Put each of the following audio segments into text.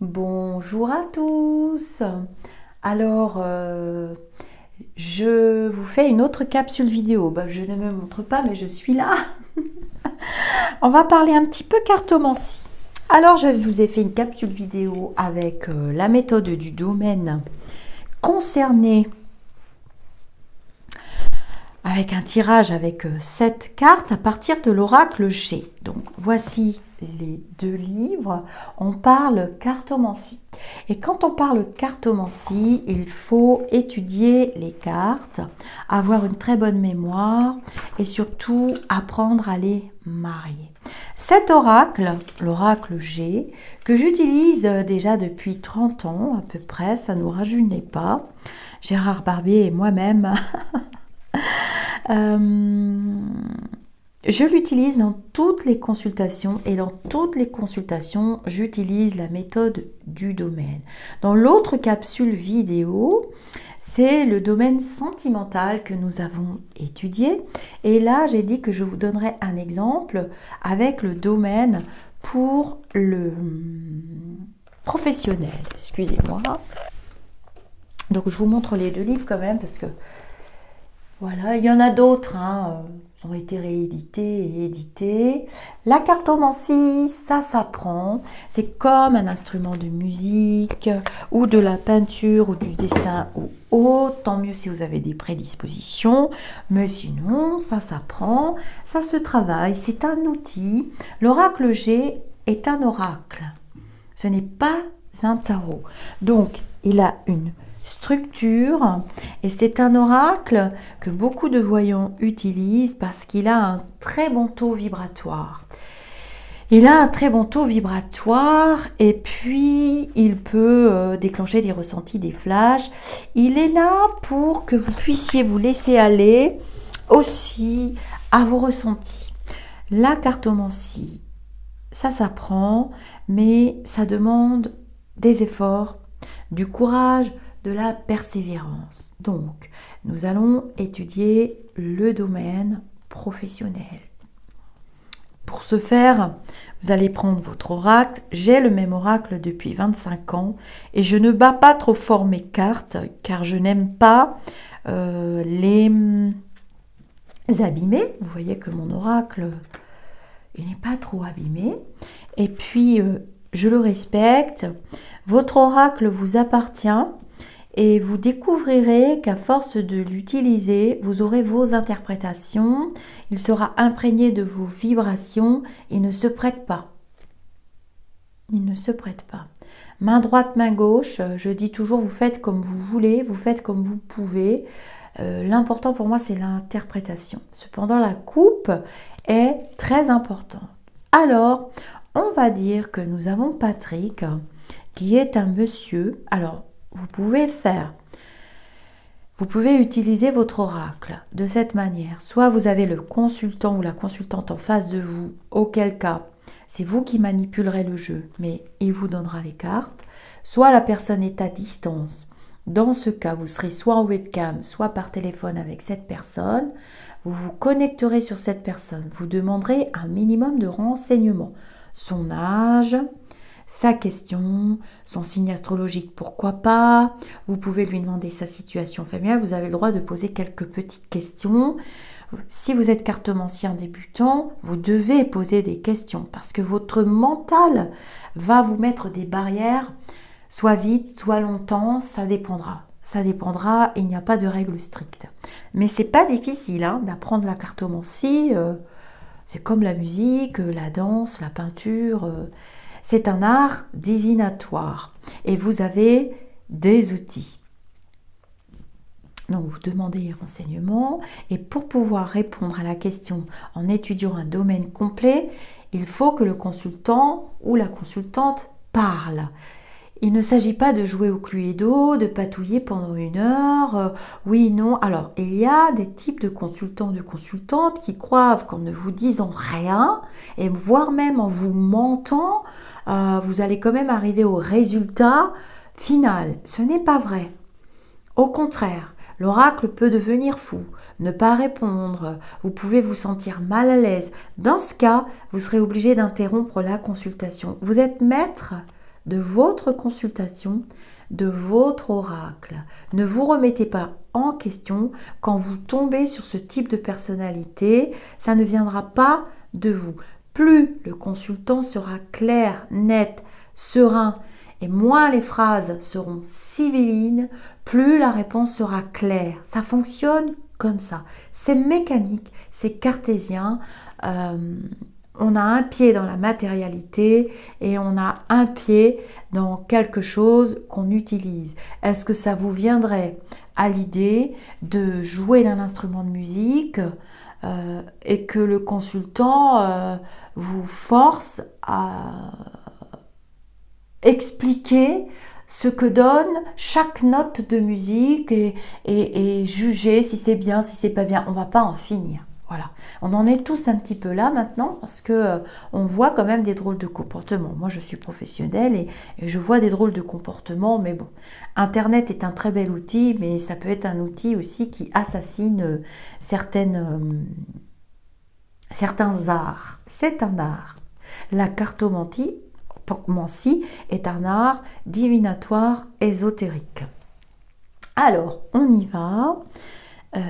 Bonjour à tous. Alors, je vous fais une autre capsule vidéo. Je ne me montre pas, mais je suis là. On va parler un petit peu cartomancie. Alors, je vous ai fait une capsule vidéo avec la méthode du domaine concerné, avec un tirage avec 7 cartes à partir de l'oracle G. Donc, voici les deux livres. On parle cartomancie. Et quand on parle cartomancie, il faut étudier les cartes, avoir une très bonne mémoire et surtout apprendre à les marier. Cet oracle, l'oracle G, que j'utilise déjà depuis 30 ans à peu près, ça ne nous rajeunit pas. Gérard Barbier et moi-même je l'utilise dans toutes les consultations et dans toutes les consultations, j'utilise la méthode du domaine. Dans l'autre capsule vidéo, c'est le domaine sentimental que nous avons étudié. Et là, j'ai dit que je vous donnerai un exemple avec le domaine pour le professionnel. Excusez-moi. Donc, je vous montre les deux livres quand même parce que voilà, il y en a d'autres, ont été réédités et édités. La cartomancie, ça s'apprend. C'est comme un instrument de musique ou de la peinture ou du dessin ou autre. Tant mieux si vous avez des prédispositions. Mais sinon, ça s'apprend, ça se travaille. C'est un outil. L'oracle G est un oracle. Ce n'est pas un tarot. Donc, il a une structure et c'est un oracle que beaucoup de voyants utilisent parce qu'il a un très bon taux vibratoire. Il a un très bon taux vibratoire et puis il peut déclencher des ressentis, des flashs. Il est là pour que vous puissiez vous laisser aller aussi à vos ressentis. La cartomancie, ça s'apprend, mais ça demande des efforts, du courage, de la persévérance. Donc, nous allons étudier le domaine professionnel. Pour ce faire, vous allez prendre votre oracle. J'ai le même oracle depuis 25 ans et je ne bats pas trop fort mes cartes car je n'aime pas les abîmer. Vous voyez que mon oracle il n'est pas trop abîmé. Et puis, je le respecte. Votre oracle vous appartient. Et vous découvrirez qu'à force de l'utiliser, vous aurez vos interprétations, il sera imprégné de vos vibrations, il ne se prête pas. Il ne se prête pas. Main droite, main gauche, je dis toujours, vous faites comme vous voulez, vous faites comme vous pouvez. L'important pour moi, c'est l'interprétation. Cependant, la coupe est très importante. Alors, on va dire que nous avons Patrick, qui est un monsieur. Alors, vous pouvez utiliser votre oracle de cette manière. Soit vous avez le consultant ou la consultante en face de vous, auquel cas c'est vous qui manipulerez le jeu, mais il vous donnera les cartes. Soit la personne est à distance. Dans ce cas, vous serez soit en webcam, soit par téléphone avec cette personne. Vous vous connecterez sur cette personne. Vous demanderez un minimum de renseignements. Son âge, sa question, son signe astrologique, pourquoi pas. Vous pouvez lui demander sa situation familiale. Vous avez le droit de poser quelques petites questions. Si vous êtes cartomancien débutant, vous devez poser des questions parce que votre mental va vous mettre des barrières, soit vite, soit longtemps, ça dépendra. Ça dépendra, il n'y a pas de règle stricte. Mais c'est pas difficile d'apprendre la cartomancie. C'est comme la musique, la danse, la peinture. C'est un art divinatoire et vous avez des outils. Donc vous demandez les renseignements et pour pouvoir répondre à la question en étudiant un domaine complet, il faut que le consultant ou la consultante parle. Il ne s'agit pas de jouer au cluedo, de patouiller pendant 1 heure. Oui, non. Alors, il y a des types de consultants, de consultantes qui croient qu'en ne vous disant rien, et voire même en vous mentant, vous allez quand même arriver au résultat final. Ce n'est pas vrai. Au contraire, l'oracle peut devenir fou, ne pas répondre, vous pouvez vous sentir mal à l'aise. Dans ce cas, vous serez obligé d'interrompre la consultation. Vous êtes maître de votre consultation, de votre oracle. Ne vous remettez pas en question quand vous tombez sur ce type de personnalité. Ça ne viendra pas de vous. Plus le consultant sera clair, net, serein, et moins les phrases seront sibyllines, plus la réponse sera claire. Ça fonctionne comme ça. C'est mécanique, c'est cartésien. On a un pied dans la matérialité et on a un pied dans quelque chose qu'on utilise. Est-ce que ça vous viendrait à l'idée de jouer d'un instrument de musique et que le consultant vous force à expliquer ce que donne chaque note de musique et juger si c'est bien, si c'est pas bien? On va pas en finir. Voilà, on en est tous un petit peu là maintenant parce que on voit quand même des drôles de comportements. Moi, je suis professionnelle et je vois des drôles de comportements, mais bon, Internet est un très bel outil, mais ça peut être un outil aussi qui assassine certains arts. C'est un art. La cartomancie est un art divinatoire ésotérique. Alors, on y va.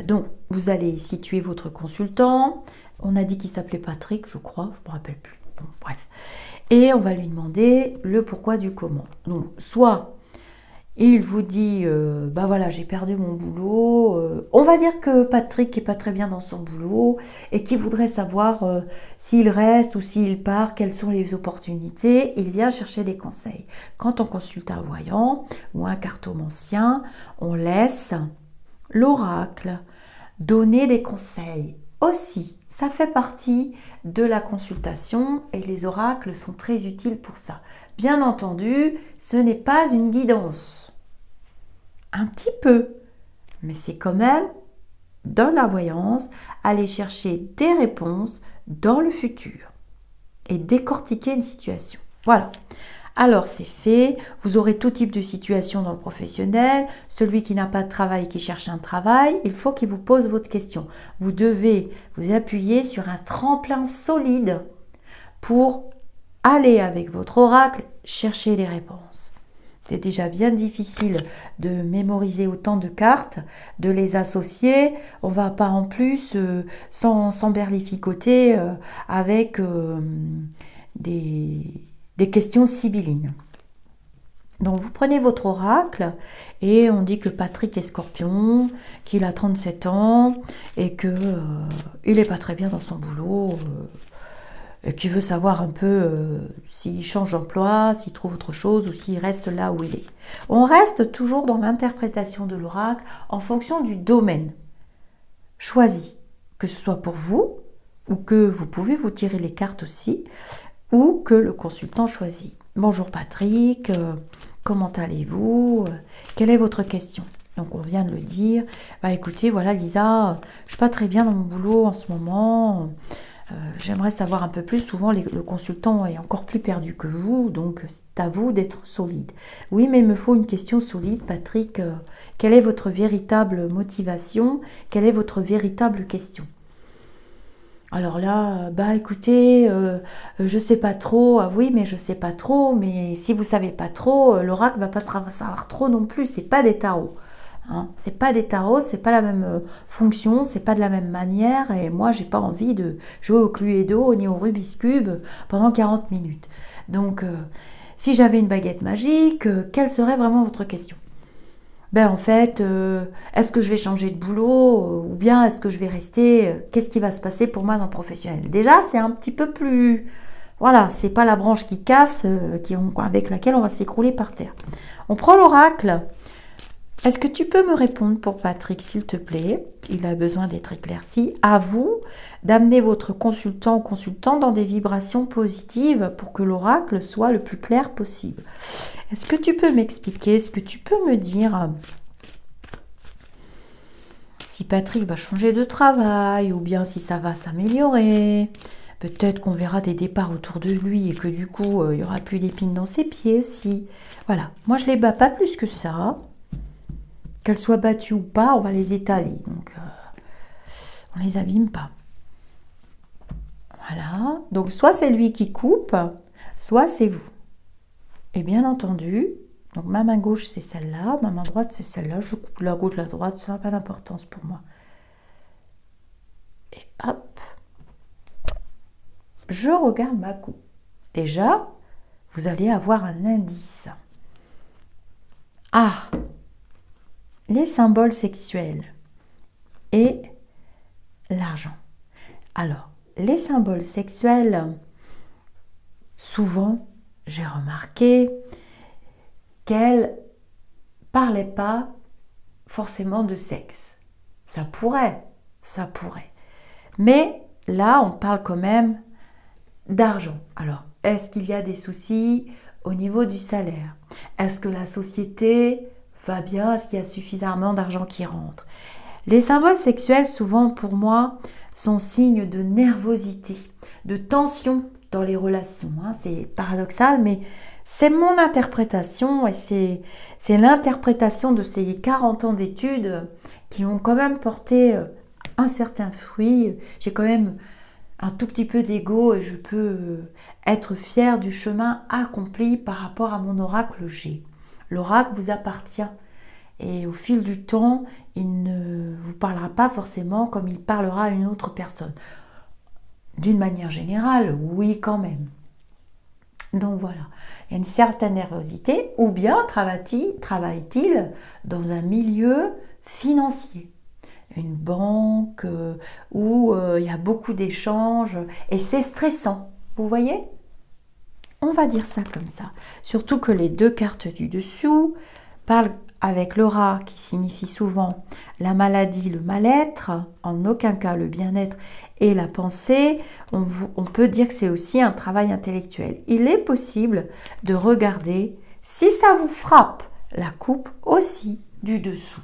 Donc, vous allez situer votre consultant. On a dit qu'il s'appelait Patrick, je crois, je ne me rappelle plus. Bon, bref. Et on va lui demander le pourquoi du comment. Donc, soit il vous dit, bah voilà, j'ai perdu mon boulot. On va dire que Patrick n'est pas très bien dans son boulot et qu'il voudrait savoir s'il reste ou s'il part, quelles sont les opportunités. Il vient chercher des conseils. Quand on consulte un voyant ou un cartomancien, on laisse l'oracle donner des conseils aussi. Ça fait partie de la consultation et les oracles sont très utiles pour ça. Bien entendu, ce n'est pas une guidance. Un petit peu, mais c'est quand même, dans la voyance, aller chercher des réponses dans le futur et décortiquer une situation. Voilà. Alors c'est fait, vous aurez tout type de situation dans le professionnel. Celui qui n'a pas de travail, qui cherche un travail, il faut qu'il vous pose votre question. Vous devez vous appuyer sur un tremplin solide pour aller avec votre oracle chercher les réponses. C'est déjà bien difficile de mémoriser autant de cartes, de les associer. On ne va pas en plus s'emberlificoter avec des questions sibyllines. Donc vous prenez votre oracle et on dit que Patrick est Scorpion, qu'il a 37 ans et qu'il n'est pas très bien dans son boulot, et qu'il veut savoir un peu s'il change d'emploi, s'il trouve autre chose ou s'il reste là où il est. On reste toujours dans l'interprétation de l'oracle en fonction du domaine choisi, que ce soit pour vous ou que vous pouvez vous tirer les cartes aussi, ou que le consultant choisit. Bonjour Patrick, comment allez-vous? Quelle est votre question? Donc on vient de le dire. Bah écoutez, voilà Lisa, je suis pas très bien dans mon boulot en ce moment. J'aimerais savoir un peu plus. Souvent le consultant est encore plus perdu que vous, donc c'est à vous d'être solide. Oui, mais il me faut une question solide, Patrick. Quelle est votre véritable motivation? Quelle est votre véritable question? Alors là, bah écoutez, je sais pas trop. Ah oui, mais je sais pas trop. Mais si vous savez pas trop, l'oracle va pas savoir trop non plus. C'est pas des tarots. Hein. C'est pas des tarots, c'est pas la même fonction, c'est pas de la même manière. Et moi, j'ai pas envie de jouer au Cluedo ni au Rubik's Cube pendant 40 minutes. Donc, si j'avais une baguette magique, quelle serait vraiment votre question? Ben en fait, est-ce que je vais changer de boulot ou bien est-ce que je vais rester? Qu'est-ce qui va se passer pour moi dans le professionnel? Déjà, c'est un petit peu plus... Voilà, c'est pas la branche qui casse avec laquelle on va s'écrouler par terre. On prend l'oracle. Est-ce que tu peux me répondre pour Patrick, s'il te plaît? Il a besoin d'être éclairci. À vous d'amener votre consultant ou consultant dans des vibrations positives pour que l'oracle soit le plus clair possible. Est-ce que tu peux m'expliquer, est-ce que tu peux me dire si Patrick va changer de travail ou bien si ça va s'améliorer? Peut-être qu'on verra des départs autour de lui et que du coup, il n'y aura plus d'épines dans ses pieds aussi. Voilà, moi je ne les bats pas plus que ça. Qu'elles soient battues ou pas, on va les étaler. Donc, on ne les abîme pas. Voilà. Donc, soit c'est lui qui coupe, soit c'est vous. Et bien entendu, donc ma main gauche c'est celle-là, ma main droite c'est celle-là, je coupe la gauche, la droite, ça n'a pas d'importance pour moi. Et hop, je regarde ma coupe. Déjà, vous allez avoir un indice. Ah, les symboles sexuels et l'argent. Alors, les symboles sexuels, souvent, j'ai remarqué qu'elle parlait pas forcément de sexe. Ça pourrait. Mais là, on parle quand même d'argent. Alors, est-ce qu'il y a des soucis au niveau du salaire? Est-ce que la société va bien? Est-ce qu'il y a suffisamment d'argent qui rentre? Les symboles sexuels, souvent pour moi, sont signes de nervosité, de tension dans les relations. C'est paradoxal, mais c'est mon interprétation et c'est l'interprétation de ces 40 ans d'études qui ont quand même porté un certain fruit. J'ai quand même un tout petit peu d'ego et je peux être fière du chemin accompli par rapport à mon oracle G. L'oracle vous appartient et au fil du temps, il ne vous parlera pas forcément comme il parlera à une autre personne. D'une manière générale, oui quand même. Donc voilà, il y a une certaine nervosité, ou bien travaille-t-il dans un milieu financier, une banque où il y a beaucoup d'échanges et c'est stressant, vous voyez? On va dire ça comme ça. Surtout que les deux cartes du dessous parlent avec le rat qui signifie souvent la maladie, le mal-être, en aucun cas le bien-être et la pensée. On peut dire que c'est aussi un travail intellectuel. Il est possible de regarder si ça vous frappe la coupe aussi du dessous.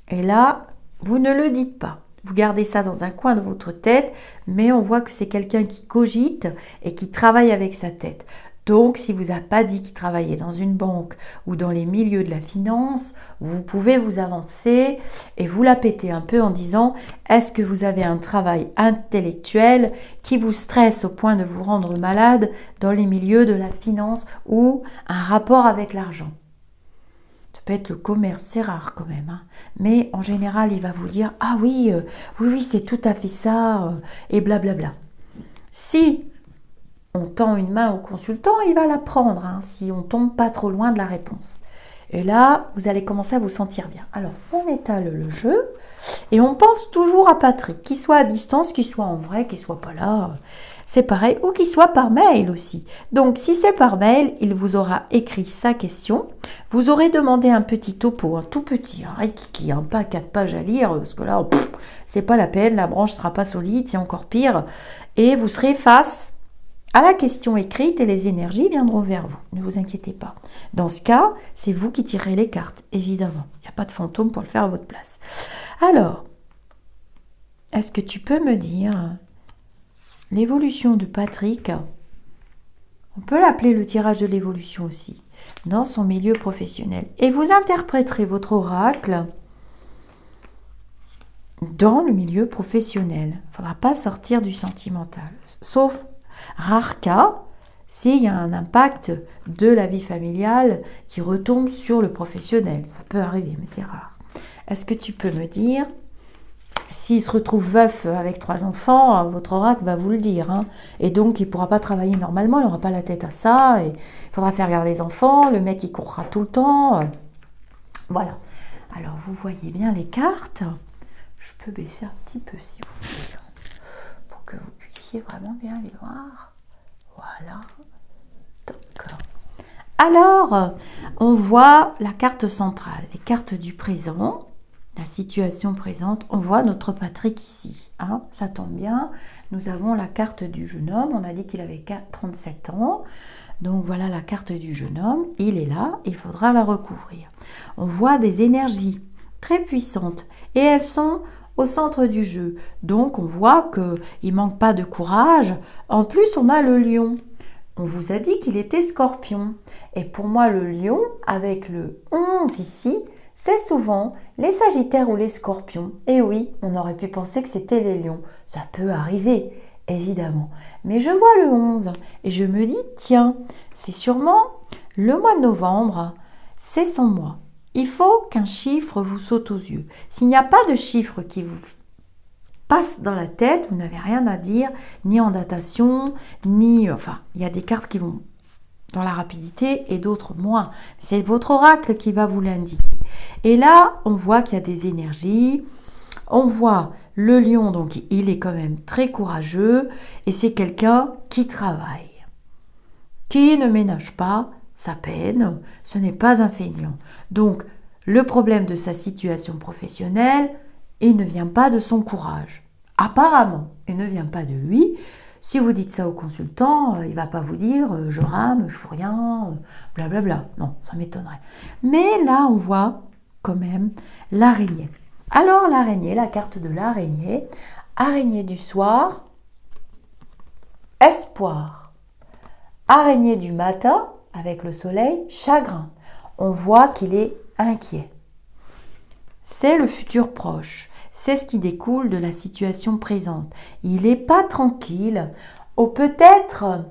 Et là, vous ne le dites pas. Vous gardez ça dans un coin de votre tête, mais on voit que c'est quelqu'un qui cogite et qui travaille avec sa tête. Donc, si vous n'a pas dit qu'il travaillait dans une banque ou dans les milieux de la finance, vous pouvez vous avancer et vous la péter un peu en disant « Est-ce que vous avez un travail intellectuel qui vous stresse au point de vous rendre malade dans les milieux de la finance ou un rapport avec l'argent ?» Ça peut être le commerce, c'est rare quand même. Mais en général, il va vous dire « Ah oui, oui, c'est tout à fait ça, et blablabla. » Si on tend une main au consultant, il va la prendre, si on tombe pas trop loin de la réponse. Et là, vous allez commencer à vous sentir bien. Alors, on étale le jeu et on pense toujours à Patrick, qu'il soit à distance, qu'il soit en vrai, qu'il soit pas là, c'est pareil, ou qu'il soit par mail aussi. Donc, si c'est par mail, il vous aura écrit sa question. Vous aurez demandé un petit topo, un tout petit, qui pas 4 pages à lire, parce que là, c'est pas la peine, la branche sera pas solide, c'est encore pire. Et vous serez face à la question écrite et les énergies viendront vers vous. Ne vous inquiétez pas. Dans ce cas, c'est vous qui tirez les cartes, évidemment. Il n'y a pas de fantôme pour le faire à votre place. Alors, est-ce que tu peux me dire l'évolution de Patrick? On peut l'appeler le tirage de l'évolution aussi, dans son milieu professionnel. Et vous interpréterez votre oracle dans le milieu professionnel. Il ne faudra pas sortir du sentimental, sauf rare cas, s'il y a un impact de la vie familiale qui retombe sur le professionnel. Ça peut arriver, mais c'est rare. Est-ce que tu peux me dire, s'il se retrouve veuf avec 3 enfants, votre oracle va vous le dire. Et donc, il ne pourra pas travailler normalement, il n'aura pas la tête à ça. Et il faudra faire garder les enfants, le mec, il courra tout le temps. Voilà. Alors, vous voyez bien les cartes. Je peux baisser un petit peu, si vous voulez, pour que vous puissiez vraiment bien les voir. Voilà. D'accord. Alors, on voit la carte centrale, les cartes du présent, la situation présente. On voit notre Patrick ici. Ça tombe bien. Nous avons la carte du jeune homme. On a dit qu'il avait 37 ans. Donc voilà la carte du jeune homme. Il est là. Il faudra la recouvrir. On voit des énergies très puissantes et elles sont au centre du jeu. Donc on voit qu'il ne manque pas de courage. En plus, on a le lion. On vous a dit qu'il était scorpion. Et pour moi, le lion, avec le 11 ici, c'est souvent les sagittaires ou les scorpions. Et oui, on aurait pu penser que c'était les lions. Ça peut arriver, évidemment. Mais je vois le 11 et je me dis, tiens, c'est sûrement Le mois de novembre, c'est son mois. Il faut qu'un chiffre vous saute aux yeux. S'il n'y a pas de chiffre qui vous passe dans la tête, vous n'avez rien à dire, ni en datation, ni... Enfin, il y a des cartes qui vont dans la rapidité et d'autres moins. C'est votre oracle qui va vous l'indiquer. Et là, on voit qu'il y a des énergies. On voit le lion, donc il est quand même très courageux et c'est quelqu'un qui travaille, qui ne ménage pas sa peine, ce n'est pas un feignant. Donc, le problème de sa situation professionnelle, il ne vient pas de son courage. Apparemment, il ne vient pas de lui. Si vous dites ça au consultant, il ne va pas vous dire « je rame, je fous rien, blablabla ». Non, ça m'étonnerait. Mais là, on voit quand même l'araignée. Alors l'araignée, la carte de l'araignée, araignée du soir, espoir. Araignée du matin, avec le soleil, chagrin. On voit qu'il est inquiet. C'est le futur proche. C'est ce qui découle de la situation présente. Il n'est pas tranquille. Ou peut-être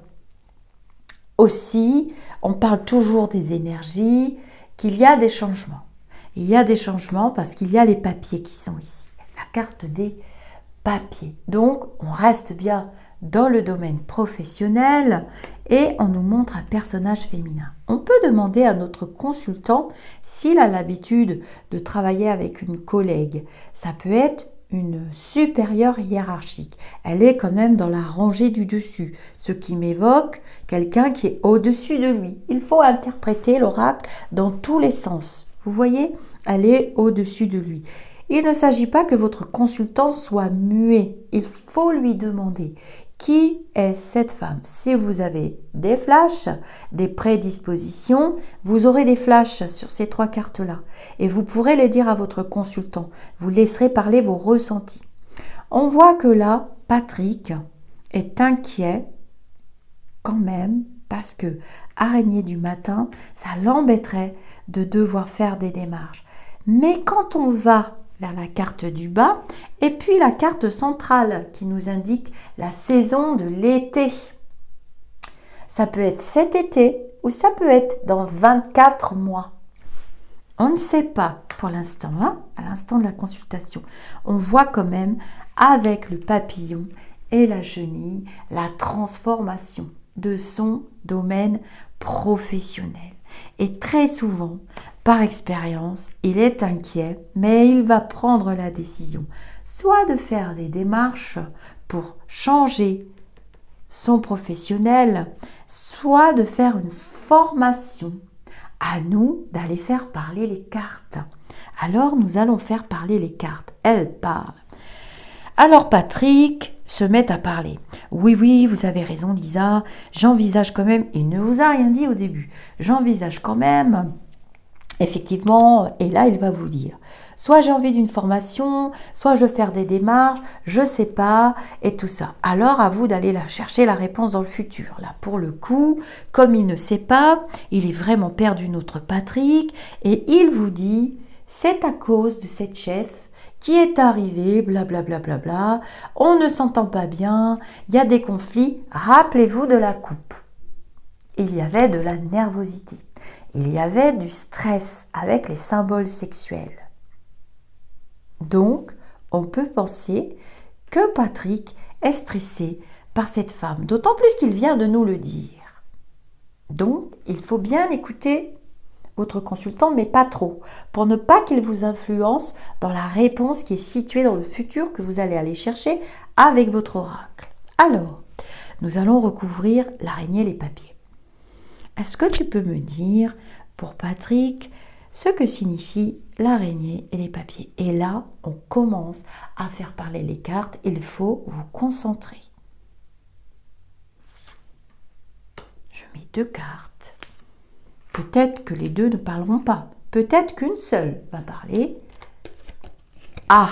aussi, on parle toujours des énergies, qu'il y a des changements. Il y a des changements parce qu'il y a les papiers qui sont ici. La carte des papiers. Donc, on reste bien dans le domaine professionnel et on nous montre un personnage féminin. On peut demander à notre consultant s'il a l'habitude de travailler avec une collègue. Ça peut être une supérieure hiérarchique. Elle est quand même dans la rangée du dessus, ce qui m'évoque quelqu'un qui est au-dessus de lui. Il faut interpréter l'oracle dans tous les sens. Vous voyez, elle est au-dessus de lui. Il ne s'agit pas que votre consultant soit muet. Il faut lui demander qui est cette femme. Si vous avez des flashs, des prédispositions, vous aurez des flashs sur ces 3 cartes-là. Et vous pourrez les dire à votre consultant. Vous laisserez parler vos ressentis. On voit que là, Patrick est inquiet quand même parce que araignée du matin, ça l'embêterait de devoir faire des démarches. Mais quand on va vers la carte du bas, et puis la carte centrale qui nous indique la saison de l'été. Ça peut être cet été ou ça peut être dans 24 mois. On ne sait pas pour l'instant, hein, à l'instant de la consultation. On voit quand même avec le papillon et la chenille la transformation de son domaine professionnel. Et très souvent, par expérience, il est inquiet, mais il va prendre la décision soit de faire des démarches pour changer son professionnel, soit de faire une formation. À nous d'aller faire parler les cartes. Alors, nous allons faire parler les cartes. Elles parlent. Alors, Patrick se met à parler. Oui, vous avez raison, Lisa. J'envisage quand même, il ne vous a rien dit au début, j'envisage quand même, effectivement, et là, il va vous dire, soit j'ai envie d'une formation, soit je veux faire des démarches, je ne sais pas, et tout ça. Alors, à vous d'aller chercher la réponse dans le futur. Là, pour le coup, comme il ne sait pas, il est vraiment perdu, notre Patrick, et il vous dit, c'est à cause de cette chef qui est arrivée, blablabla, on ne s'entend pas bien, il y a des conflits, rappelez-vous de la coupe. Il y avait de la nervosité, il y avait du stress avec les symboles sexuels. Donc, on peut penser que Patrick est stressé par cette femme, d'autant plus qu'il vient de nous le dire. Donc, il faut bien écouter votre consultant, mais pas trop, pour ne pas qu'il vous influence dans la réponse qui est située dans le futur que vous allez aller chercher avec votre oracle. Alors, nous allons recouvrir l'araignée et les papiers. Est-ce que tu peux me dire, pour Patrick, ce que signifie l'araignée et les papiers? Et là, on commence à faire parler les cartes. Il faut vous concentrer. Je mets 2 cartes. Peut-être que les 2 ne parleront pas. Peut-être qu'une seule va parler. Ah!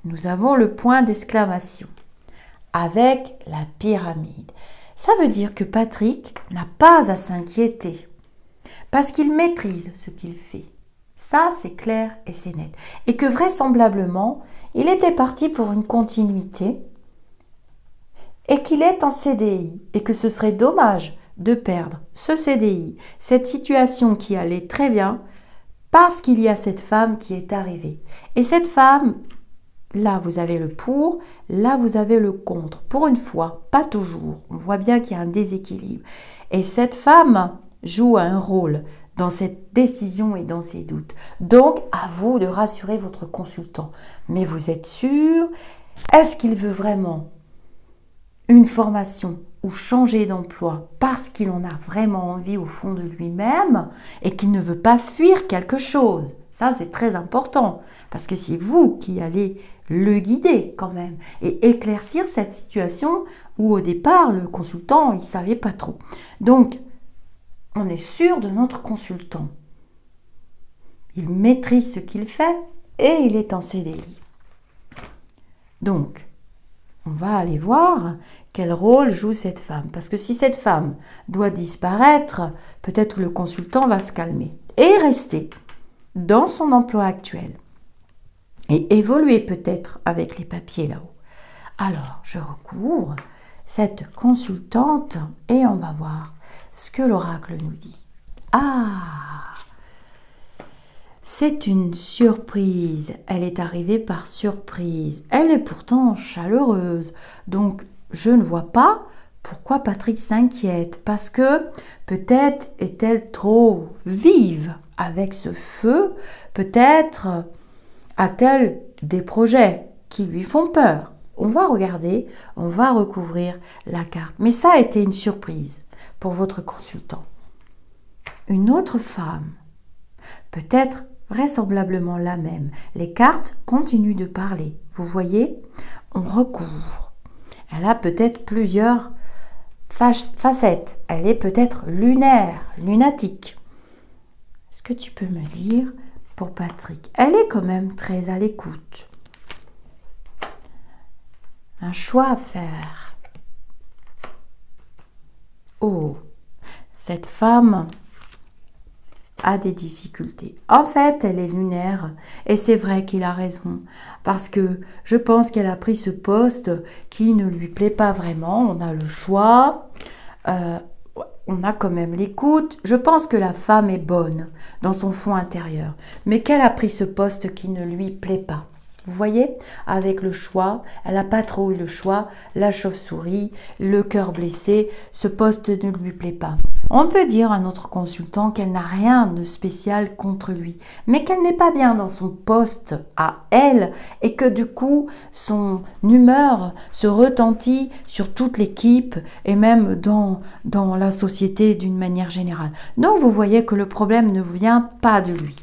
Nous avons le point d'exclamation avec la pyramide. Ça veut dire que Patrick n'a pas à s'inquiéter parce qu'il maîtrise ce qu'il fait. Ça, c'est clair et c'est net. Et que vraisemblablement, il était parti pour une continuité et qu'il est en CDI et que ce serait dommage de perdre ce CDI, cette situation qui allait très bien, parce qu'il y a cette femme qui est arrivée. Et cette femme, là vous avez le pour, là vous avez le contre. Pour une fois, pas toujours. On voit bien qu'il y a un déséquilibre. Et cette femme joue un rôle dans cette décision et dans ses doutes. Donc, à vous de rassurer votre consultant. Mais vous êtes sûr? Est-ce qu'il veut vraiment une formation ou changer d'emploi parce qu'il en a vraiment envie au fond de lui-même et qu'il ne veut pas fuir quelque chose? Ça, c'est très important parce que c'est vous qui allez le guider quand même et éclaircir cette situation où au départ, le consultant, il ne savait pas trop. Donc, on est sûr de notre consultant. Il maîtrise ce qu'il fait et il est en CDI. Donc, on va aller voir quel rôle joue cette femme. Parce que si cette femme doit disparaître, peut-être le consultant va se calmer et rester dans son emploi actuel et évoluer peut-être avec les papiers là-haut. Alors, je recouvre cette consultante et on va voir ce que l'oracle nous dit. Ah! C'est une surprise. Elle est arrivée par surprise. Elle est pourtant chaleureuse. Donc, je ne vois pas pourquoi Patrick s'inquiète. Parce que peut-être est-elle trop vive avec ce feu. Peut-être a-t-elle des projets qui lui font peur. On va regarder, on va recouvrir la carte. Mais ça a été une surprise pour votre consultant. Une autre femme, peut-être vraisemblablement la même. Les cartes continuent de parler. Vous voyez, on recouvre. Elle a peut-être plusieurs facettes. Elle est peut-être lunaire, lunatique. Est-ce que tu peux me dire pour Patrick? Elle est quand même très à l'écoute. Un choix à faire. Oh, cette femme a des difficultés. En fait, elle est lunaire et c'est vrai qu'il a raison parce que je pense qu'elle a pris ce poste qui ne lui plaît pas vraiment. On a le choix, on a quand même l'écoute. Je pense que la femme est bonne dans son fond intérieur, mais qu'elle a pris ce poste qui ne lui plaît pas. Vous voyez, avec le choix, elle n'a pas trop eu le choix, la chauve-souris, le cœur blessé, ce poste ne lui plaît pas. On peut dire à notre consultant qu'elle n'a rien de spécial contre lui, mais qu'elle n'est pas bien dans son poste à elle et que du coup, son humeur se retentit sur toute l'équipe et même dans la société d'une manière générale. Donc, vous voyez que le problème ne vient pas de lui.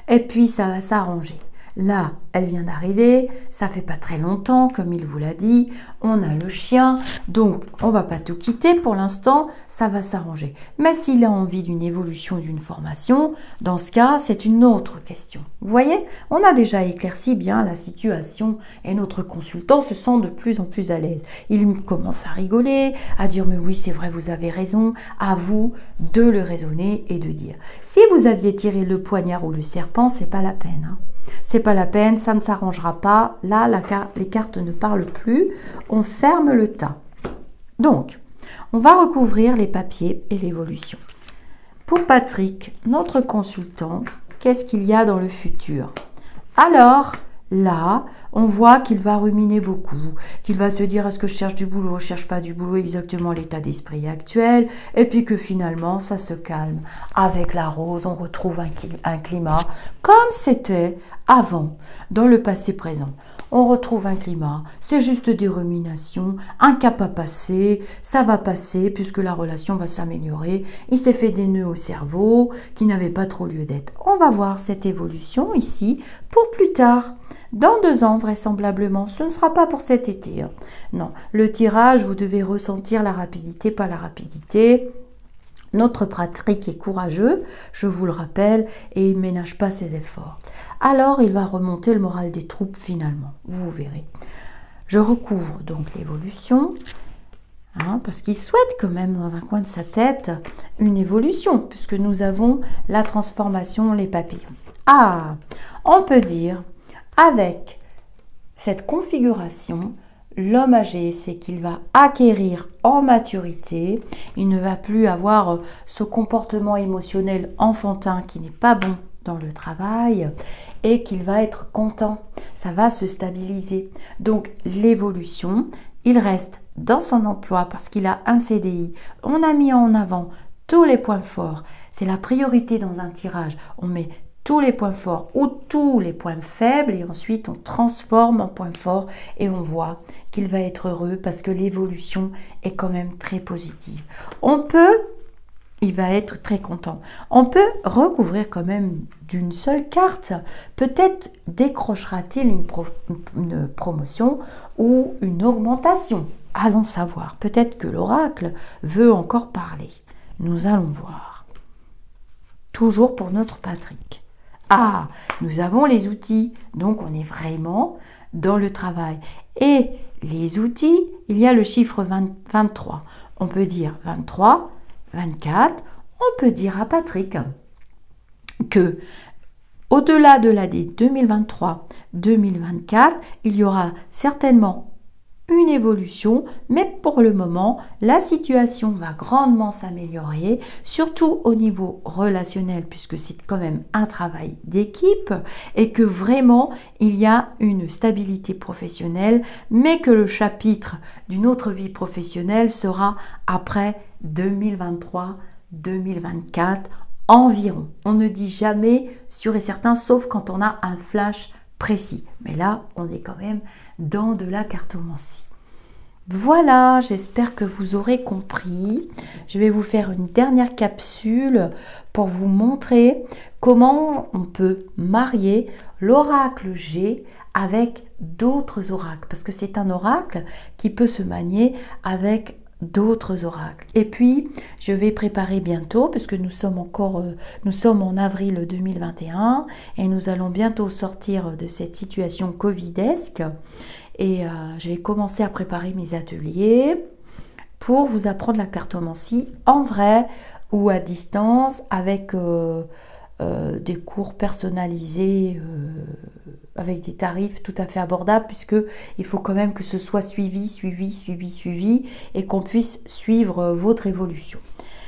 Et puis, ça va s'arranger. Là, elle vient d'arriver, ça fait pas très longtemps, comme il vous l'a dit, on a le chien, donc on va pas tout quitter pour l'instant, ça va s'arranger. Mais s'il a envie d'une évolution, d'une formation, dans ce cas, c'est une autre question. Vous voyez, on a déjà éclairci bien la situation et notre consultant se sent de plus en plus à l'aise. Il commence à rigoler, à dire « mais oui, c'est vrai, vous avez raison », à vous de le raisonner et de dire. Si vous aviez tiré le poignard ou le serpent, c'est pas la peine, hein. C'est pas la peine, ça ne s'arrangera pas. Là, les cartes ne parlent plus. On ferme le tas. Donc, on va recouvrir les papiers et l'évolution. Pour Patrick, notre consultant, qu'est-ce qu'il y a dans le futur? Alors, là, on voit qu'il va ruminer beaucoup, qu'il va se dire est-ce que je cherche du boulot, je cherche pas du boulot, exactement l'état d'esprit actuel, et puis que finalement ça se calme. Avec la rose, on retrouve un climat comme c'était avant, dans le passé présent. On retrouve un climat, c'est juste des ruminations, un cap à passer, ça va passer puisque la relation va s'améliorer, il s'est fait des nœuds au cerveau qui n'avaient pas trop lieu d'être. On va voir cette évolution ici pour plus tard. Dans 2 ans, vraisemblablement, ce ne sera pas pour cet été. Hein. Non, le tirage, vous devez ressentir la rapidité, pas la rapidité. Notre Patrick est courageux, je vous le rappelle, et il ne ménage pas ses efforts. Alors, il va remonter le moral des troupes finalement, vous verrez. Je recouvre donc l'évolution, hein, parce qu'il souhaite quand même dans un coin de sa tête une évolution, puisque nous avons la transformation, les papillons. Ah, on peut dire avec cette configuration, l'homme âgé, c'est qu'il va acquérir en maturité, il ne va plus avoir ce comportement émotionnel enfantin qui n'est pas bon dans le travail et qu'il va être content, ça va se stabiliser. Donc l'évolution, il reste dans son emploi parce qu'il a un CDI, on a mis en avant tous les points forts, c'est la priorité dans un tirage, on met tous les points forts ou tous les points faibles et ensuite on transforme en points forts et on voit qu'il va être heureux parce que l'évolution est quand même très positive. Il va être très content. On peut recouvrir quand même d'une seule carte. Peut-être décrochera-t-il une promotion ou une augmentation. Allons savoir. Peut-être que l'oracle veut encore parler. Nous allons voir. Toujours pour notre Patrick. Ah, nous avons les outils, donc on est vraiment dans le travail. Et les outils, il y a le chiffre 23. On peut dire 23, 24. On peut dire à Patrick que au-delà de l'année 2023-2024, il y aura certainement une évolution, mais pour le moment, la situation va grandement s'améliorer, surtout au niveau relationnel, puisque c'est quand même un travail d'équipe et que vraiment, il y a une stabilité professionnelle, mais que le chapitre d'une autre vie professionnelle sera après 2023-2024 environ. On ne dit jamais sûr et certain, sauf quand on a un flash précis. Mais là, on est quand même dans de la cartomancie. Voilà, j'espère que vous aurez compris. Je vais vous faire une dernière capsule pour vous montrer comment on peut marier l'oracle G avec d'autres oracles. Parce que c'est un oracle qui peut se manier avec d'autres oracles. Et puis, je vais préparer bientôt, puisque nous sommes en avril 2021 et nous allons bientôt sortir de cette situation covidesque. Et je vais commencer à préparer mes ateliers pour vous apprendre la cartomancie en vrai ou à distance avec des cours personnalisés avec des tarifs tout à fait abordables, puisque il faut quand même que ce soit suivi et qu'on puisse suivre votre évolution.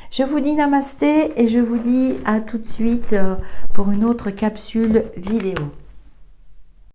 Je vous dis namasté et je vous dis à tout de suite pour une autre capsule vidéo.